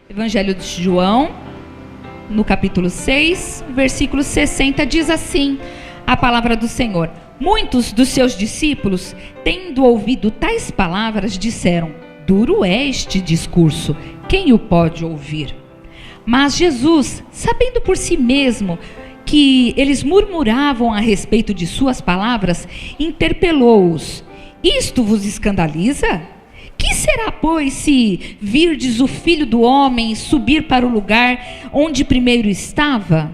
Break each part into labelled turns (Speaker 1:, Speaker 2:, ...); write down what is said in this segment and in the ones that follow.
Speaker 1: Evangelho de João, no capítulo 6, versículo 60, diz assim a palavra do Senhor: muitos dos seus discípulos, tendo ouvido tais palavras, disseram: duro é este discurso, quem o pode ouvir? Mas Jesus, sabendo por si mesmo que eles murmuravam a respeito de suas palavras, interpelou-os: isto vos escandaliza? Que será, pois, se virdes o Filho do Homem subir para o lugar onde primeiro estava?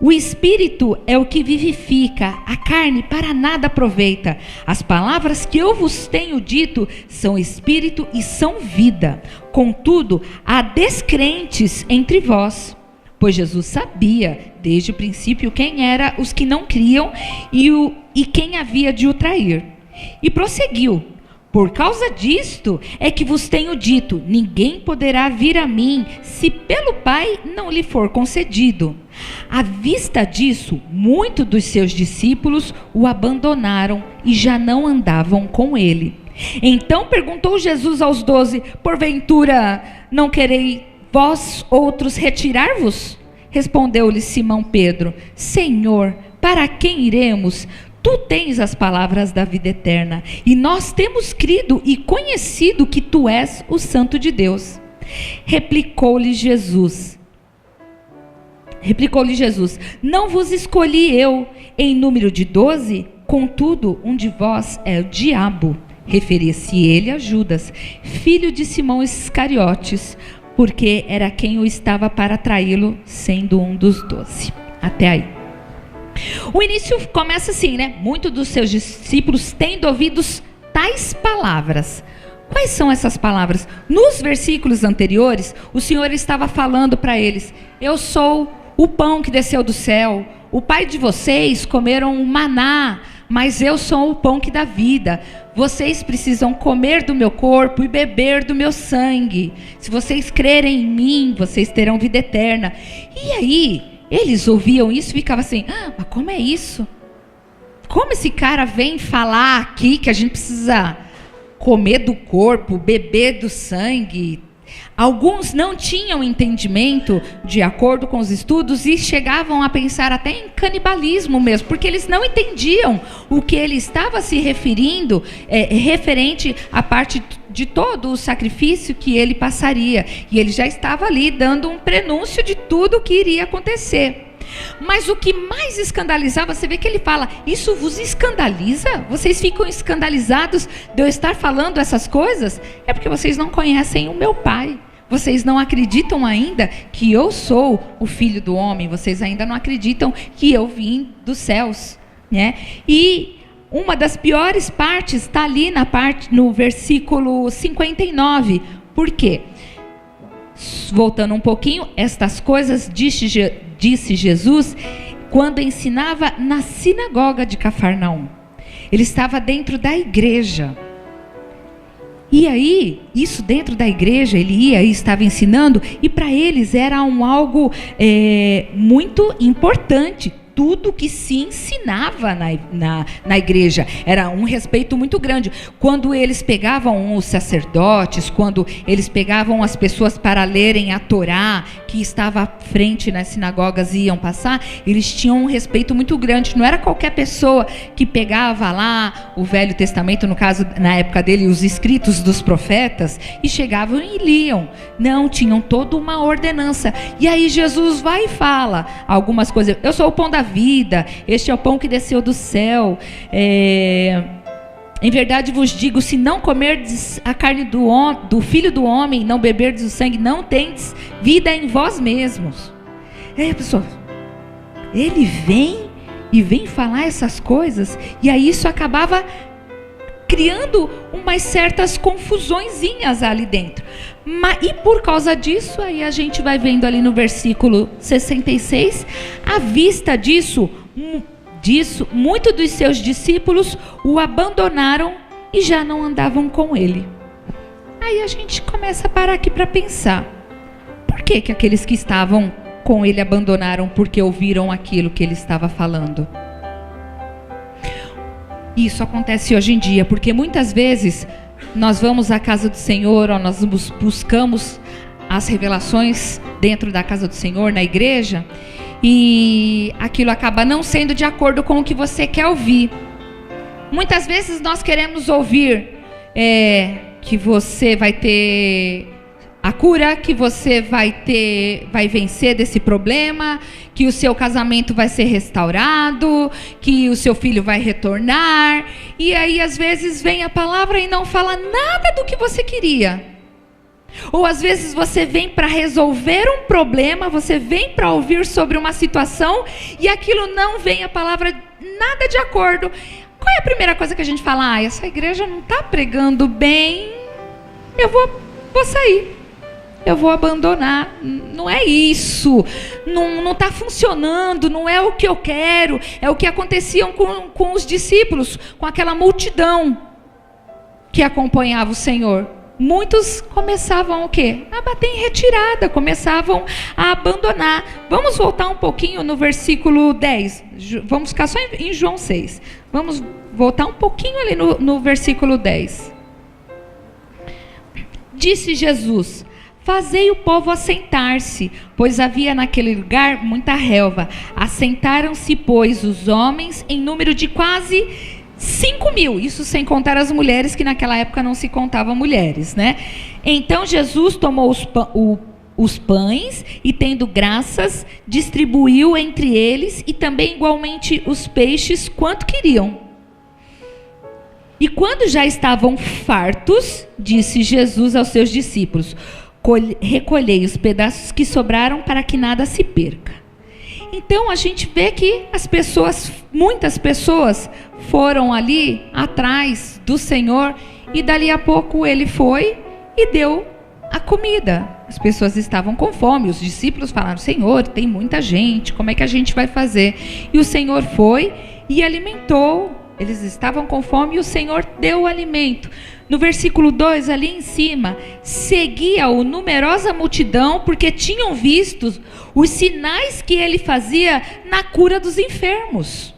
Speaker 1: O Espírito é o que vivifica, a carne para nada aproveita. As palavras que eu vos tenho dito são Espírito e são vida. Contudo, há descrentes entre vós. Pois Jesus sabia, desde o princípio, quem eram os que não criam e quem havia de o trair. E prosseguiu: por causa disto é que vos tenho dito, ninguém poderá vir a mim, se pelo Pai não lhe for concedido. À vista disso, muitos dos seus discípulos o abandonaram e já não andavam com ele. Então perguntou Jesus aos 12, porventura não quereis vós outros retirar-vos? Respondeu-lhe Simão Pedro: Senhor, para quem iremos? Tu tens as palavras da vida eterna, e nós temos crido e conhecido que tu és o Santo de Deus. Replicou-lhe Jesus: não vos escolhi eu em número de 12? Contudo, um de vós é o diabo. Referia-se ele a Judas, filho de Simão Iscariotes, porque era quem o estava para traí-lo, sendo um dos 12. Até aí. O início começa assim, né? Muitos dos seus discípulos tendo ouvido tais palavras. Quais são essas palavras? Nos versículos anteriores, o Senhor estava falando para eles: eu sou o pão que desceu do céu. O pai de vocês comeram o maná, mas eu sou o pão que dá vida. Vocês precisam comer do meu corpo e beber do meu sangue. Se vocês crerem em mim, vocês terão vida eterna. E aí, eles ouviam isso e ficavam assim: mas como é isso? Como esse cara vem falar aqui que a gente precisa comer do corpo, beber do sangue? Alguns não tinham entendimento, de acordo com os estudos, e chegavam a pensar até em canibalismo mesmo, porque eles não entendiam o que ele estava se referindo, referente à parte de todo o sacrifício que ele passaria. E ele já estava ali dando um prenúncio de tudo o que iria acontecer. Mas o que mais escandalizava, você vê que ele fala: isso vos escandaliza? Vocês ficam escandalizados de eu estar falando essas coisas? É porque vocês não conhecem o meu Pai. Vocês não acreditam ainda que eu sou o Filho do Homem. Vocês ainda não acreditam que eu vim dos céus, né? E uma das piores partes está ali no versículo 59. Por quê? Voltando um pouquinho, estas coisas disse Jesus quando ensinava na sinagoga de Cafarnaum. Ele estava dentro da igreja. E aí, isso dentro da igreja, ele ia e estava ensinando, e para eles era algo muito importante. Tudo que se ensinava na igreja era um respeito muito grande. Quando eles pegavam os sacerdotes, quando eles pegavam as pessoas para lerem a Torá, que estava à frente nas sinagogas e iam passar, eles tinham um respeito muito grande. Não era qualquer pessoa que pegava lá o Velho Testamento, no caso, na época dele, os escritos dos profetas, e chegavam e liam. Não, tinham toda uma ordenança. E aí Jesus vai e fala algumas coisas: eu sou o pão da vida, este é o pão que desceu do céu. Em verdade vos digo, se não comerdes a carne do Filho do Homem, não beberdes o sangue, não tendes vida em vós mesmos. Pessoal, ele vem falar essas coisas, e aí isso acabava criando umas certas confusõezinhas ali dentro. E por causa disso, aí a gente vai vendo ali no versículo 66, à vista disso, muitos dos seus discípulos o abandonaram e já não andavam com ele. Aí a gente começa a parar aqui para pensar: por que aqueles que estavam com ele abandonaram? Porque ouviram aquilo que ele estava falando. Isso acontece hoje em dia, porque muitas vezes nós vamos à casa do Senhor, ou nós buscamos as revelações dentro da casa do Senhor, na igreja, e aquilo acaba não sendo de acordo com o que você quer ouvir. Muitas vezes nós queremos ouvir que você vai ter a cura, que você vai vencer desse problema, que o seu casamento vai ser restaurado, que o seu filho vai retornar. E aí às vezes vem a palavra e não fala nada do que você queria. Ou às vezes você vem para resolver um problema, você vem para ouvir sobre uma situação e aquilo não vem a palavra nada de acordo. Qual é a primeira coisa que a gente fala? Essa igreja não está pregando bem, eu vou sair. Eu vou abandonar. Não é isso, não está funcionando, não é o que eu quero. É o que acontecia com os discípulos, com aquela multidão que acompanhava o Senhor. Muitos começavam o quê? A bater em retirada, começavam a abandonar. Vamos voltar um pouquinho no versículo 10, vamos ficar só em João 6. Vamos voltar um pouquinho ali no versículo 10. Disse Jesus: fazei o povo assentar-se, pois havia naquele lugar muita relva. Assentaram-se, pois, os homens em número de quase 5.000, isso sem contar as mulheres, que naquela época não se contavam mulheres, né? Então Jesus tomou os pães e, tendo graças, distribuiu entre eles, e também igualmente os peixes, quanto queriam. E quando já estavam fartos, disse Jesus aos seus discípulos: recolhei os pedaços que sobraram, para que nada se perca. Então a gente vê que muitas pessoas foram ali atrás do Senhor, e dali a pouco ele foi e deu a comida. As pessoas estavam com fome, os discípulos falaram: Senhor, tem muita gente, como é que a gente vai fazer? E o Senhor foi e alimentou. Eles estavam com fome e o Senhor deu o alimento. No versículo 2, ali em cima, seguia-o numerosa multidão, porque tinham visto os sinais que ele fazia na cura dos enfermos.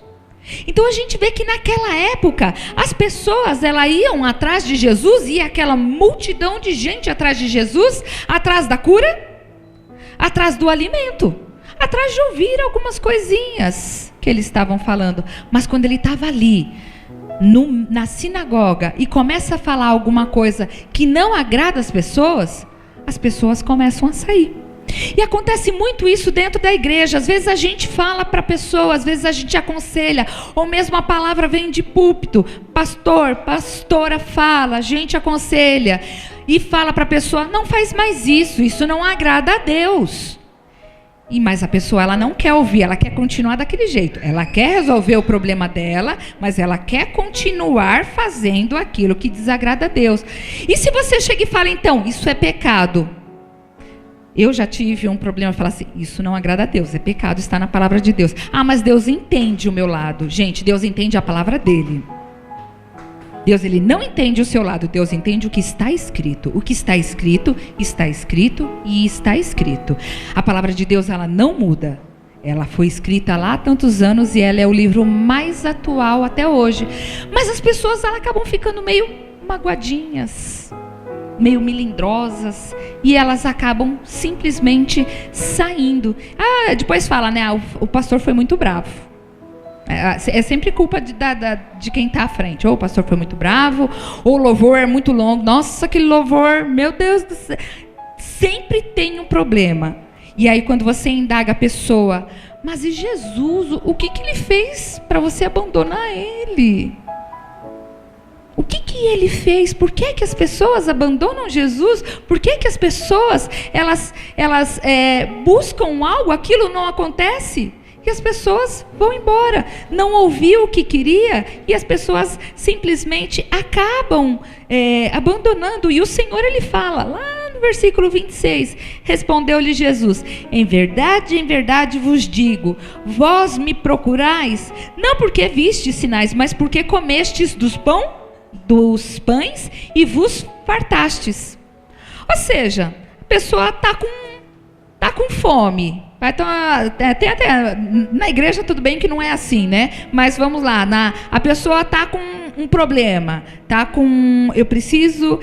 Speaker 1: Então a gente vê que naquela época, as pessoas iam atrás de Jesus, e aquela multidão de gente atrás de Jesus, atrás da cura, atrás do alimento, atrás de ouvir algumas coisinhas que eles estavam falando. Mas quando ele estava ali, na sinagoga, e começa a falar alguma coisa que não agrada as pessoas começam a sair. E acontece muito isso dentro da igreja. Às vezes a gente fala para a pessoa, às vezes a gente aconselha, ou mesmo a palavra vem de púlpito, pastora fala, a gente aconselha e fala para a pessoa: não faz mais isso não agrada a Deus. Mas a pessoa, ela não quer ouvir, ela quer continuar daquele jeito. Ela quer resolver o problema dela, mas ela quer continuar fazendo aquilo que desagrada a Deus. E se você chega e fala: então, isso é pecado. Eu já tive um problema, falar assim: isso não agrada a Deus, é pecado, está na palavra de Deus. Mas Deus entende o meu lado. Gente, Deus entende a palavra dele. Deus, ele não entende o seu lado, Deus entende o que está escrito. O que está escrito, está escrito e está escrito. A palavra de Deus, ela não muda. Ela foi escrita lá há tantos anos e ela é o livro mais atual até hoje. Mas as pessoas, elas acabam ficando meio magoadinhas, meio melindrosas, e elas acabam simplesmente saindo. Depois fala, né? O pastor foi muito bravo. É sempre culpa de quem está à frente. Ou o pastor foi muito bravo, ou o louvor é muito longo. Nossa, aquele louvor, meu Deus do céu. Sempre tem um problema. E aí quando você indaga a pessoa: mas e Jesus? O que ele fez para você abandonar ele? O que ele fez? Por que as pessoas abandonam Jesus? Por que as pessoas elas buscam algo, aquilo não acontece? E as pessoas vão embora, não ouviu o que queria, e as pessoas simplesmente acabam abandonando. E o Senhor, ele fala lá no versículo 26, respondeu-lhe Jesus: em verdade vos digo, vós me procurais, não porque vistes sinais, mas porque comestes dos pães e vos fartastes. Ou seja, a pessoa está com fome. Tem até na igreja, tudo bem que não é assim, né? Mas vamos lá, a pessoa está com um problema, eu preciso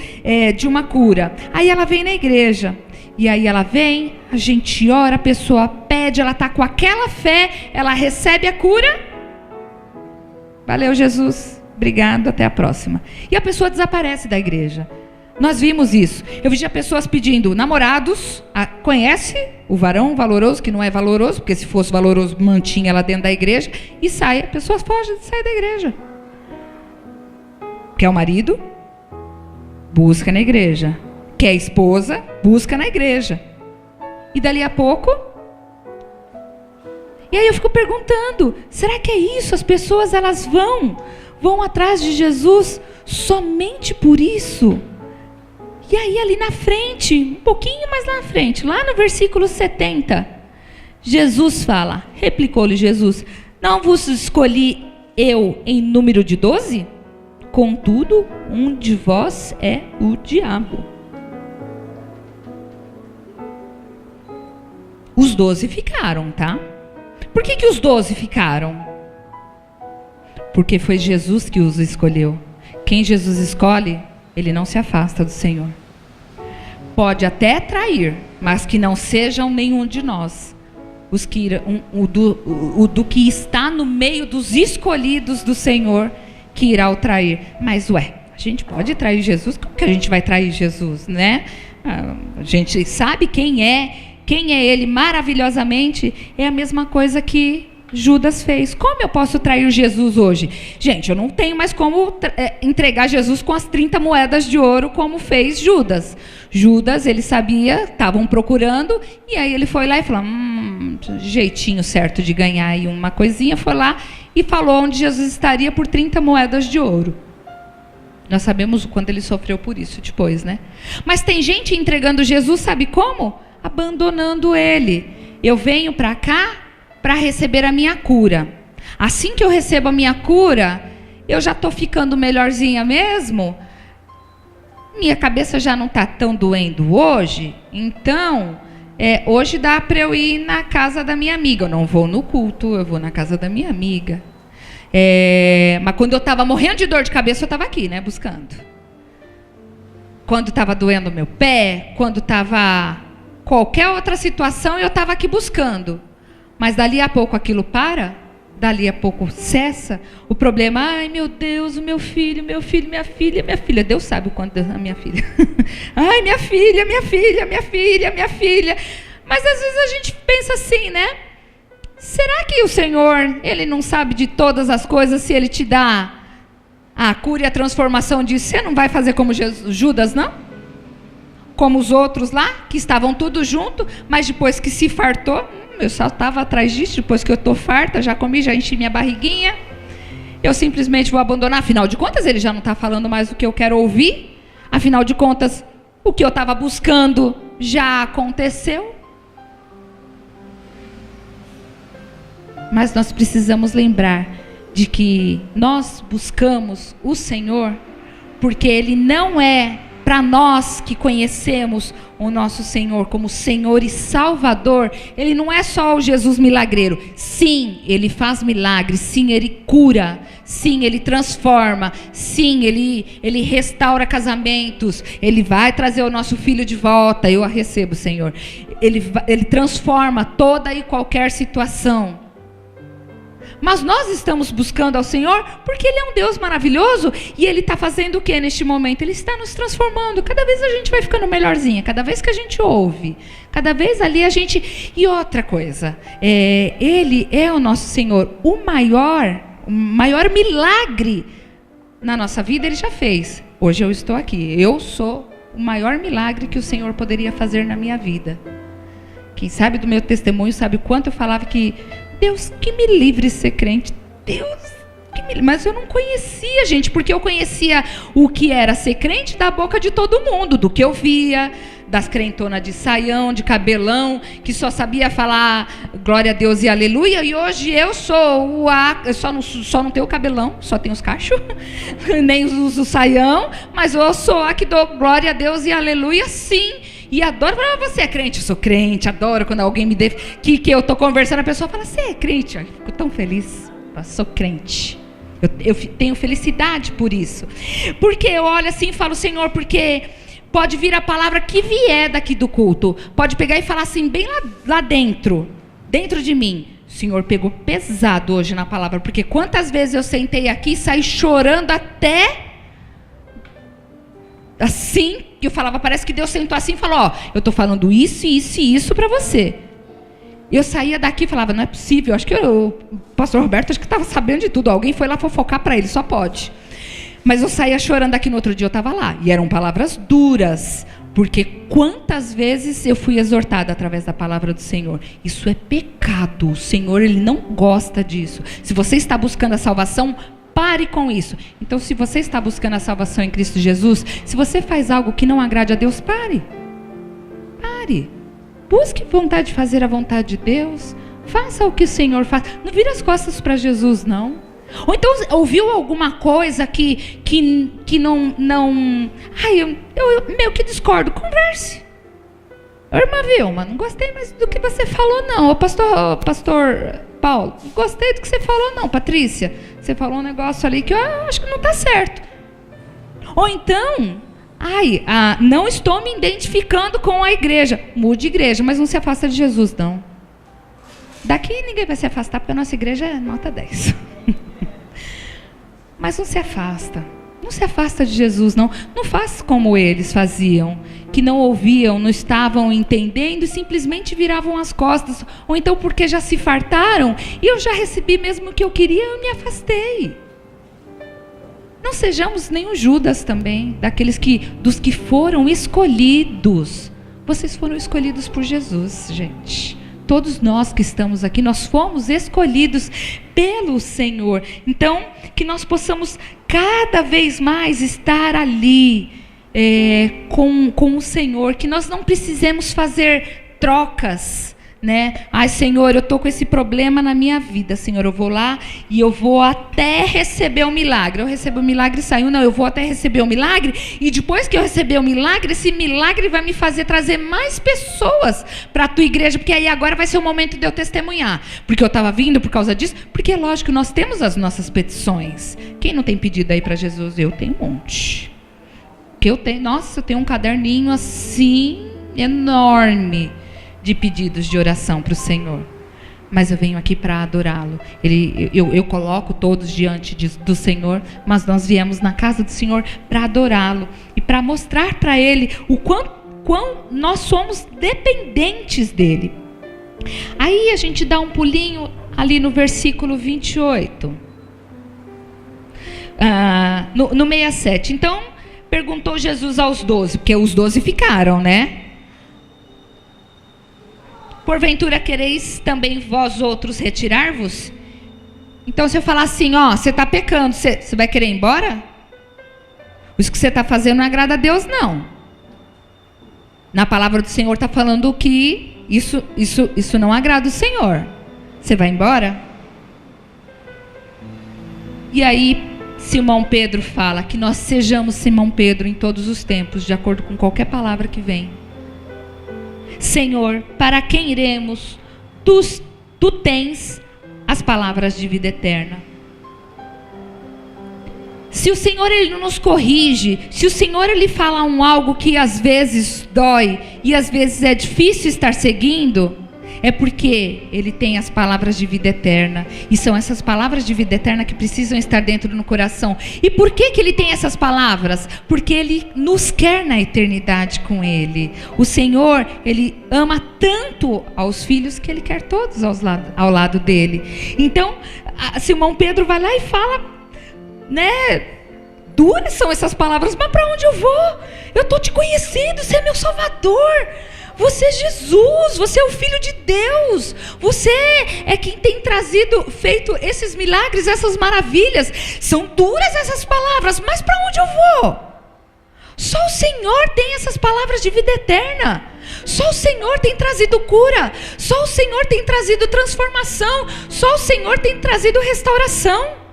Speaker 1: de uma cura. Aí ela vem na igreja E aí ela vem, a gente ora, a pessoa pede, ela está com aquela fé, ela recebe a cura. Valeu, Jesus, obrigado, até a próxima. E a pessoa desaparece da igreja. Nós vimos isso. Eu vi já pessoas pedindo namorados. Conhece o varão valoroso, que não é valoroso, porque se fosse valoroso, mantinha ela dentro da igreja. E sai, a pessoa foge e sai da igreja. Quer o marido? Busca na igreja. Quer a esposa? Busca na igreja. E dali a pouco... E aí eu fico perguntando, será que é isso? As pessoas, elas vão atrás de Jesus somente por isso? E aí ali na frente, um pouquinho mais lá na frente, lá no versículo 70, Jesus fala, replicou-lhe Jesus, não vos escolhi eu em número de 12? Contudo, um de vós é o diabo. Os 12 ficaram, tá? Por que os 12 ficaram? Porque foi Jesus que os escolheu. Quem Jesus escolhe, ele não se afasta do Senhor. Pode até trair, mas que não sejam nenhum de nós. Do que está no meio dos escolhidos do Senhor, que irá o trair. Mas a gente pode trair Jesus? Como que a gente vai trair Jesus, né? A gente sabe quem é ele maravilhosamente. É a mesma coisa que Judas fez. Como eu posso trair Jesus hoje? Gente, eu não tenho mais como entregar Jesus com as 30 moedas de ouro como fez Judas. Judas, ele sabia, estavam procurando, e aí ele foi lá e falou, jeitinho certo de ganhar aí uma coisinha, foi lá e falou onde Jesus estaria por 30 moedas de ouro. Nós sabemos o quanto ele sofreu por isso depois, né? Mas tem gente entregando Jesus, sabe como? Abandonando ele. Eu venho para cá para receber a minha cura. Assim que eu recebo a minha cura, eu já estou ficando melhorzinha mesmo. Minha cabeça já não está tão doendo hoje. Então, hoje dá para eu ir na casa da minha amiga. Eu não vou no culto, eu vou na casa da minha amiga. Mas quando eu estava morrendo de dor de cabeça, eu estava aqui, né, buscando. Quando estava doendo meu pé, quando estava qualquer outra situação, eu estava aqui buscando. Mas dali a pouco aquilo para, dali a pouco cessa. O problema, ai meu Deus, o meu filho, minha filha. Deus sabe o quanto a minha filha. Ai, minha filha. Mas às vezes a gente pensa assim, né? Será que o Senhor, ele não sabe de todas as coisas? Se ele te dá a cura e a transformação disso, você não vai fazer como Judas, não? Como os outros lá, que estavam tudo junto, mas depois que se fartou, eu só estava atrás disso, depois que eu estou farta, já comi, já enchi minha barriguinha, eu simplesmente vou abandonar. Afinal de contas, ele já não está falando mais o que eu quero ouvir. Afinal de contas, o que eu estava buscando já aconteceu. Mas nós precisamos lembrar de que nós buscamos o Senhor, porque Ele não é, para nós que conhecemos o nosso Senhor como Senhor e Salvador, Ele não é só o Jesus milagreiro. Sim, Ele faz milagres, sim, Ele cura, sim, Ele transforma, sim, Ele restaura casamentos, Ele vai trazer o nosso filho de volta, eu a recebo, Senhor. Ele transforma toda e qualquer situação. Mas nós estamos buscando ao Senhor porque Ele é um Deus maravilhoso e Ele está fazendo o que neste momento? Ele está nos transformando. Cada vez a gente vai ficando melhorzinha, cada vez que a gente ouve, cada vez ali a gente... E outra coisa, Ele é o nosso Senhor. O maior milagre na nossa vida Ele já fez. Hoje eu estou aqui. Eu sou o maior milagre que o Senhor poderia fazer na minha vida. Quem sabe do meu testemunho sabe o quanto eu falava que Deus que me livre de ser crente. Deus que me livre. Mas eu não conhecia, gente, porque eu conhecia o que era ser crente da boca de todo mundo, do que eu via, das crentonas de saião, de cabelão, que só sabia falar glória a Deus e aleluia. E hoje eu sou eu só não tenho o cabelão, só tenho os cachos, nem uso saião, mas eu sou a que dou glória a Deus e aleluia, sim. E adoro, você é crente? Eu sou crente, adoro quando alguém me dê, que eu estou conversando, a pessoa fala, você é crente? Eu fico tão feliz, eu sou crente. Eu tenho felicidade por isso. Porque eu olho assim e falo, Senhor, porque pode vir a palavra que vier daqui do culto, pode pegar e falar assim, bem lá dentro de mim. O Senhor pegou pesado hoje na palavra, porque quantas vezes eu sentei aqui e saí chorando até assim, que eu falava, parece que Deus sentou assim e falou, ó, eu estou falando isso, isso e isso para você. Eu saía daqui e falava, não é possível, acho que o pastor Roberto acho que estava sabendo de tudo, alguém foi lá fofocar para ele, só pode. Mas eu saía chorando aqui, no outro dia eu estava lá, e eram palavras duras, porque quantas vezes eu fui exortada através da palavra do Senhor. Isso é pecado, o Senhor ele não gosta disso. Se você está buscando a salvação, pare com isso. Então, se você está buscando a salvação em Cristo Jesus, se você faz algo que não agrade a Deus, pare. Busque vontade de fazer a vontade de Deus. Faça o que o Senhor faz. Não vira as costas para Jesus, não. Ou então, ouviu alguma coisa que não... Ai, eu meio que discordo. Converse. Irmã Vilma, não gostei mais do que você falou, não. Pastor Paulo, não gostei do que você falou, não. Patrícia, você falou um negócio ali que eu acho que não está certo. Ou então... não estou me identificando com a igreja. Mude de igreja, mas não se afasta de Jesus, não. Daqui ninguém vai se afastar, porque a nossa igreja é nota 10. Mas não se afasta. Não se afasta de Jesus, não. Não faz como eles faziam, que não ouviam, não estavam entendendo e simplesmente viravam as costas. Ou então porque já se fartaram e eu já recebi mesmo o que eu queria, eu me afastei. Não sejamos nem o Judas também, dos que foram escolhidos. Vocês foram escolhidos por Jesus, gente. Todos nós que estamos aqui, nós fomos escolhidos pelo Senhor. Então, que nós possamos cada vez mais estar ali com o Senhor, que nós não precisemos fazer trocas, né? Ai, Senhor, eu estou com esse problema na minha vida, Senhor, eu vou lá e eu vou até receber o milagre. Eu recebo o milagre e saio. Não, eu vou até receber o milagre e depois que eu receber o milagre, esse milagre vai me fazer trazer mais pessoas para a tua igreja, porque aí agora vai ser o momento de eu testemunhar. Porque eu estava vindo por causa disso, porque é lógico que nós temos as nossas petições. Quem não tem pedido aí para Jesus? Eu tenho um monte. Eu tenho um caderninho assim, enorme, de pedidos de oração para o Senhor. Mas eu venho aqui para adorá-lo. Eu coloco todos diante do Senhor, mas nós viemos na casa do Senhor para adorá-lo e para mostrar para Ele o quão nós somos dependentes dEle. Aí a gente dá um pulinho ali no versículo 28. No 67. Então, perguntou Jesus aos 12, porque os 12 ficaram, né? Porventura quereis também vós outros retirar-vos? Então se eu falar assim, você está pecando, você vai querer ir embora? Isso que você está fazendo não agrada a Deus, não. Na palavra do Senhor está falando que isso não agrada o Senhor. Você vai embora? E aí Simão Pedro fala que nós sejamos Simão Pedro em todos os tempos, de acordo com qualquer palavra que vem. Senhor, para quem iremos? Tu tens as palavras de vida eterna. Se o Senhor ele não nos corrige, se o Senhor ele fala algo que às vezes dói e às vezes é difícil estar seguindo, é porque Ele tem as palavras de vida eterna. E são essas palavras de vida eterna que precisam estar dentro do coração. E por que Ele tem essas palavras? Porque Ele nos quer na eternidade com Ele. O Senhor, Ele ama tanto aos filhos que Ele quer todos ao lado dEle. Então, Simão Pedro vai lá e fala, né? Duras são essas palavras, mas para onde eu vou? Eu estou te conhecendo, você é meu Salvador. Você é Jesus, você é o Filho de Deus. Você é quem tem feito esses milagres, essas maravilhas. São duras essas palavras, mas para onde eu vou? Só o Senhor tem essas palavras de vida eterna. Só o Senhor tem trazido cura. Só o Senhor tem trazido transformação. Só o Senhor tem trazido restauração.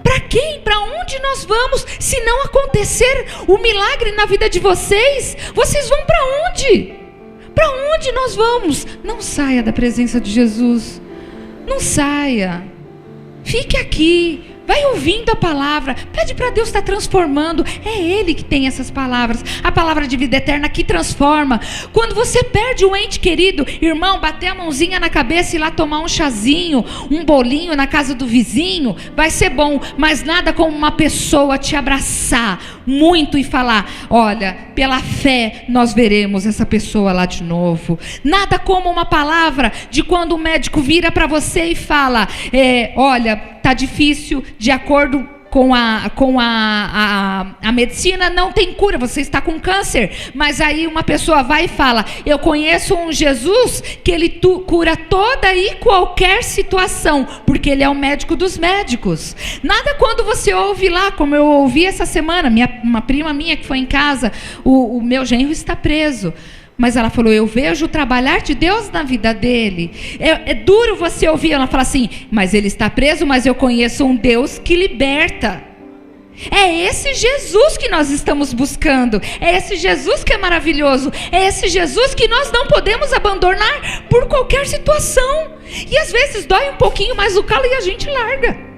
Speaker 1: Para quem? Para onde nós vamos? Se não acontecer o milagre na vida de vocês, vocês vão para onde? Para onde nós vamos? Não saia da presença de Jesus. Não saia. Fique aqui. vai ouvindo a palavra, pede para Deus estar transformando. É Ele que tem essas palavras, a palavra de vida eterna que transforma. Quando você perde um ente querido, irmão, bater a mãozinha na cabeça e ir lá tomar um chazinho, um bolinho na casa do vizinho, vai ser bom, mas nada como uma pessoa te abraçar muito e falar: olha, pela fé nós veremos essa pessoa lá de novo. Nada como uma palavra de quando o médico vira para você e fala: olha, tá difícil, de acordo com a medicina, não tem cura, você está com câncer. Mas aí uma pessoa vai e fala: eu conheço um Jesus que ele cura toda e qualquer situação, porque ele é o médico dos médicos. Nada quando você ouve lá, como eu ouvi essa semana, uma prima minha que foi em casa, o meu genro está preso. Mas ela falou: eu vejo o trabalhar de Deus na vida dele. É duro você ouvir ela falar assim: mas ele está preso, mas eu conheço um Deus que liberta. É esse Jesus que nós estamos buscando. É esse Jesus que é maravilhoso. É esse Jesus que nós não podemos abandonar por qualquer situação. E às vezes dói um pouquinho mais o calo e a gente larga.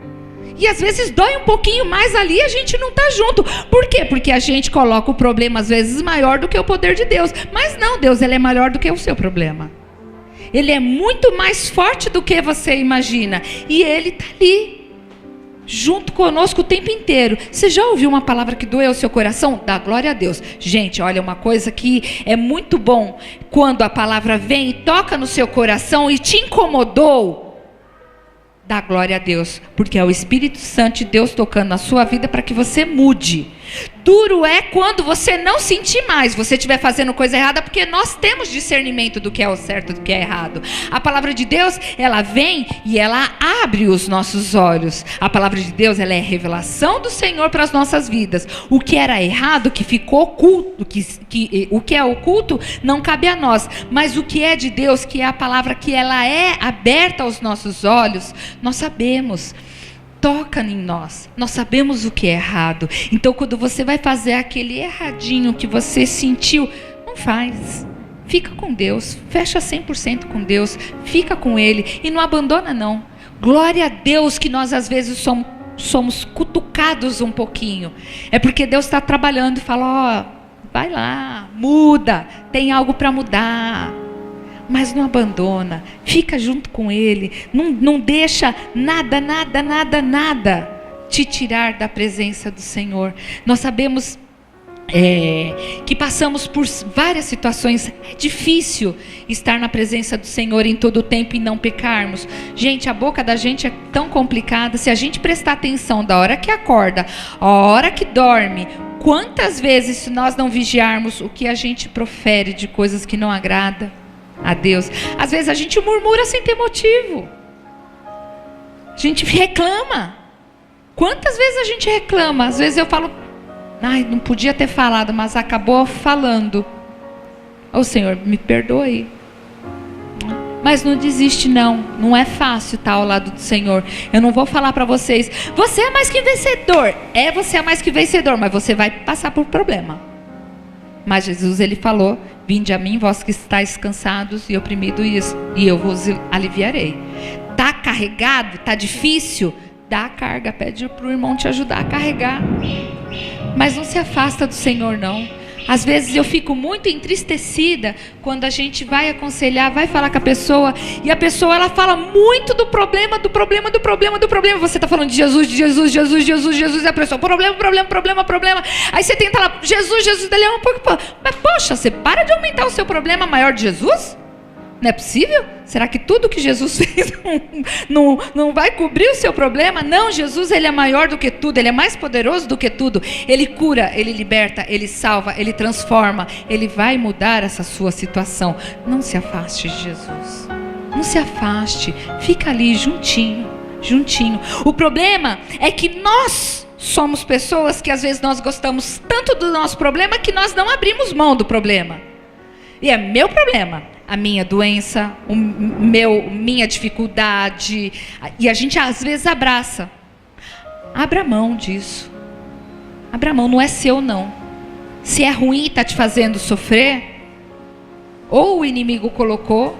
Speaker 1: E às vezes dói um pouquinho mais ali e a gente não está junto. Por quê? Porque a gente coloca o problema às vezes maior do que o poder de Deus. Mas não, Deus, ele é maior do que o seu problema. Ele é muito mais forte do que você imagina. E ele está ali, junto conosco o tempo inteiro. Você já ouviu uma palavra que doeu o seu coração? Dá glória a Deus. Gente, olha, uma coisa que é muito bom, quando a palavra vem e toca no seu coração e te incomodou, dá glória a Deus, porque é o Espírito Santo de Deus tocando na sua vida para que você mude. Duro é quando você não sentir mais, você estiver fazendo coisa errada, porque nós temos discernimento do que é o certo e do que é errado. A palavra de Deus, ela vem e ela abre os nossos olhos. A palavra de Deus, ela é revelação do Senhor para as nossas vidas. O que era errado, que ficou oculto, o que é oculto, não cabe a nós. Mas o que é de Deus, que é a palavra que ela é aberta aos nossos olhos, nós sabemos. Toca em nós, nós sabemos o que é errado. Então quando você vai fazer aquele erradinho que você sentiu, não faz, fica com Deus, fecha 100% com Deus, fica com Ele e não abandona não. Glória a Deus que nós às vezes somos cutucados um pouquinho, é porque Deus está trabalhando e fala: ó, vai lá, muda, tem algo para mudar. Mas não abandona, fica junto com Ele, não deixa nada te tirar da presença do Senhor. Nós sabemos que passamos por várias situações. É difícil estar na presença do Senhor em todo o tempo e não pecarmos. Gente, a boca da gente é tão complicada. Se a gente prestar atenção da hora que acorda, a hora que dorme, quantas vezes, se nós não vigiarmos, o que a gente profere de coisas que não agradam a Deus. Às vezes a gente murmura sem ter motivo, a gente reclama. Quantas vezes a gente reclama? Às vezes eu falo: ai, não podia ter falado, mas acabou falando. Ô Senhor, me perdoe. Mas não desiste não, não é fácil estar ao lado do Senhor. Eu não vou falar para vocês: você é mais que vencedor. Você é mais que vencedor, mas você vai passar por problema. Mas Jesus, ele falou: vinde a mim, vós que estáis cansados e oprimidos, e eu vos aliviarei. Está carregado? Está difícil? Dá a carga, pede para o irmão te ajudar a carregar. Mas não se afasta do Senhor não. Às vezes eu fico muito entristecida quando a gente vai aconselhar, vai falar com a pessoa, e a pessoa ela fala muito do problema. Você está falando de Jesus, e a pessoa: problema. Aí você tenta lá: Jesus, dele é um pouco. Mas poxa, você para de aumentar o seu problema maior de Jesus? Não é possível? Será que tudo que Jesus fez não vai cobrir o seu problema? Não, Jesus, ele é maior do que tudo, ele é mais poderoso do que tudo. Ele cura, ele liberta, ele salva, ele transforma, ele vai mudar essa sua situação. Não se afaste de Jesus, não se afaste, fica ali juntinho. O problema é que nós somos pessoas que às vezes nós gostamos tanto do nosso problema que nós não abrimos mão do problema. E é meu problema, a minha doença, minha dificuldade. E a gente às vezes abraça. Abra mão disso. Abra mão, não é seu não. Se é ruim e está te fazendo sofrer, ou o inimigo colocou,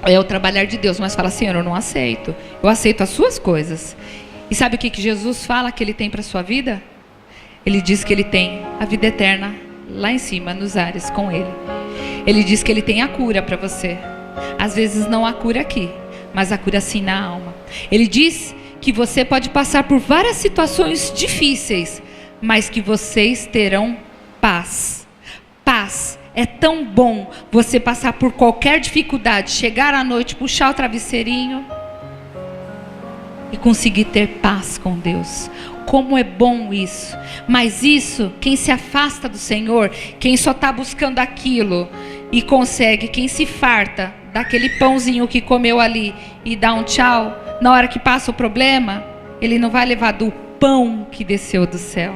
Speaker 1: é o trabalhar de Deus. Mas fala: Senhor, eu não aceito. Eu aceito as suas coisas. E sabe o que Jesus fala que Ele tem para a sua vida? Ele diz que Ele tem a vida eterna lá em cima, nos ares, com Ele. Ele diz que Ele tem a cura para você. Às vezes não há cura aqui, mas a cura sim na alma. Ele diz que você pode passar por várias situações difíceis, mas que vocês terão paz. Paz. É tão bom você passar por qualquer dificuldade, chegar à noite, puxar o travesseirinho e conseguir ter paz com Deus. Como é bom isso. Mas isso, quem se afasta do Senhor, quem só está buscando aquilo e consegue, quem se farta daquele pãozinho que comeu ali e dá um tchau, na hora que passa o problema, ele não vai levar do pão que desceu do céu.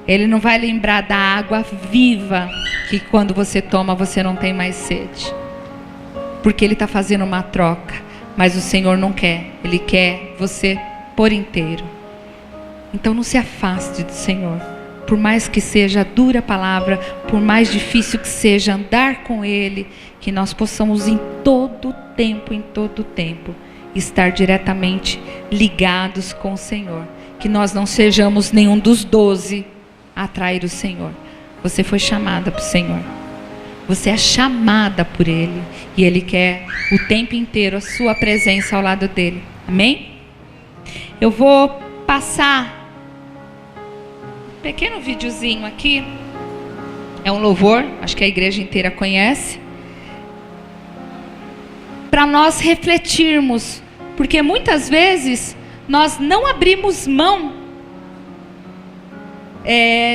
Speaker 1: Ele não vai lembrar da água viva, que quando você toma você não tem mais sede. Porque Ele está fazendo uma troca. Mas o Senhor não quer. Ele quer você por inteiro. Então não se afaste do Senhor. Por mais que seja dura a palavra, por mais difícil que seja andar com Ele, que nós possamos em todo tempo, estar diretamente ligados com o Senhor. Que nós não sejamos nenhum dos 12 a atrair o Senhor. Você foi chamada para o Senhor. Você é chamada por Ele. E Ele quer o tempo inteiro a sua presença ao lado dEle. Amém? Eu vou passar um pequeno videozinho aqui. É um louvor, acho que a igreja inteira conhece. Para nós refletirmos. Porque muitas vezes nós não abrimos mão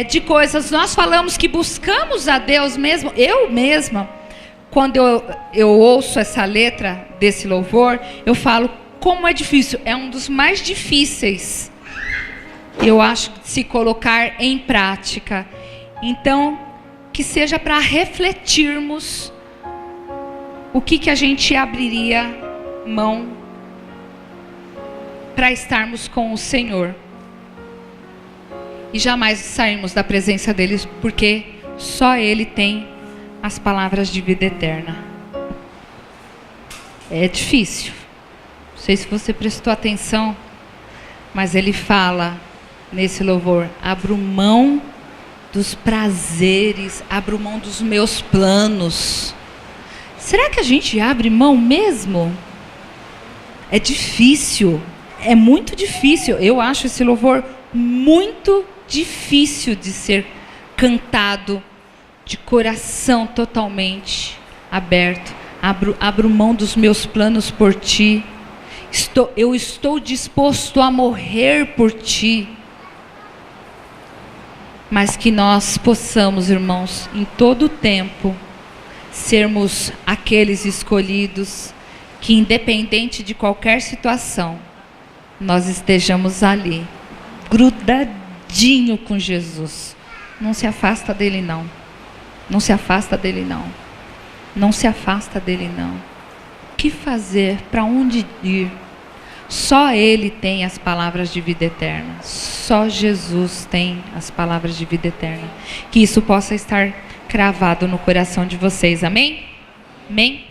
Speaker 1: de coisas. Nós falamos que buscamos a Deus mesmo. Eu mesma, quando eu ouço essa letra desse louvor, eu falo como é difícil. É um dos mais difíceis, eu acho, de se colocar em prática. Então, que seja para refletirmos o que a gente abriria mão para estarmos com o Senhor. E jamais sairmos da presença dEle, porque só Ele tem as palavras de vida eterna. É difícil. Não sei se você prestou atenção, mas Ele fala nesse louvor: abro mão dos prazeres, abro mão dos meus planos. Será que a gente abre mão mesmo? É difícil, é muito difícil. Eu acho esse louvor muito difícil de ser cantado de coração totalmente aberto. Abro mão dos meus planos por Ti. Eu estou disposto a morrer por Ti. Mas que nós possamos, irmãos, em todo o tempo, sermos aqueles escolhidos que, independente de qualquer situação, nós estejamos ali, grudadinho com Jesus. Não se afasta dele, não. Não se afasta dele, não. Não se afasta dele, não. O que fazer? Para onde ir? Só Ele tem as palavras de vida eterna. Só Jesus tem as palavras de vida eterna. Que isso possa estar cravado no coração de vocês. Amém? Amém?